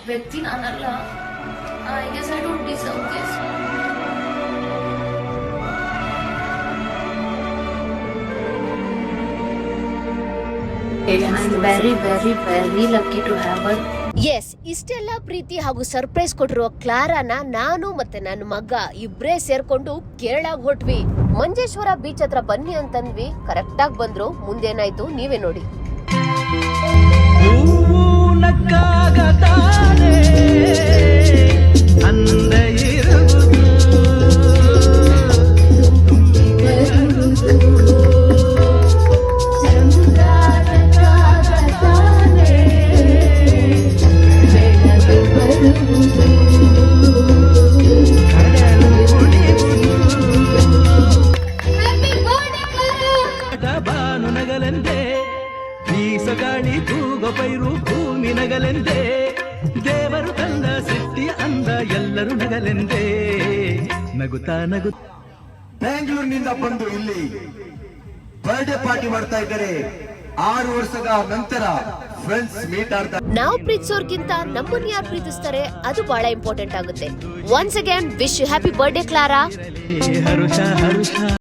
ವ್ಯಕ್ತಿ ನಾನಲ್ಲ. I guess I don't deserve this. I'm very, very, very lucky to have her. Yes, ಇಷ್ಟೆಲ್ಲ ಪ್ರೀತಿ ಹಾಗೂ ಸರ್ಪ್ರೈಸ್ ಕೊಟ್ಟಿರುವ ಕ್ಲಾರಾನ ನಾನು ಮತ್ತೆ ನನ್ನ ಮಗ ಇಬ್ರೇ ಸೇರ್ಕೊಂಡು ಕೇರಳಾಗ್ ಹೊಟ್ವಿ. ಮಂಜೇಶ್ವರ ಬೀಚ್ ಹತ್ರ ಬನ್ನಿ ಅಂತಂದ್ವಿ. ಕರೆಕ್ಟ್ ಆಗಿ ಬಂದ್ರು. ಮುಂದೇನಾಯ್ತು ನೀವೇ ನೋಡಿ. ಬೀಸಗಾಳಿ ತೂಗೋ ಪೈರು ಭೂಮಿ ನಗಲೆಂದೇ, ದೇವರು ತಂದ ಸೃಷ್ಟಿ ಅಂದ ಎಲ್ಲರೂ ನಗಲೆಂದೇ. ನಗುತ್ತಾ ನಗುತ್ತಾ ಬೆಂಗಳೂರಿನಿಂದ ಬಂದು ಇಲ್ಲಿ ಬರ್ಡೇ ಪಾರ್ಟಿ ಮಾಡ್ತಾ ಇದ್ದಾರೆ. 6 ವರ್ಷದ ನಂತರ ಫ್ರೆಂಡ್ಸ್ ಮೀಟ್ ಆಗ್ತಾ. ನಾವು ಪ್ರೀತಿಸೋರ್ಗಿಂತ ನಮ್ಮನ್ನ ಯಾರು ಪ್ರೀತಿಸ್ತಾರೆ ಅದು ಬಹಳ ಇಂಪಾರ್ಟೆಂಟ್ ಆಗುತ್ತೆ. Once again wish you happy birthday Clara. ಹರುಷ ಹರುಷ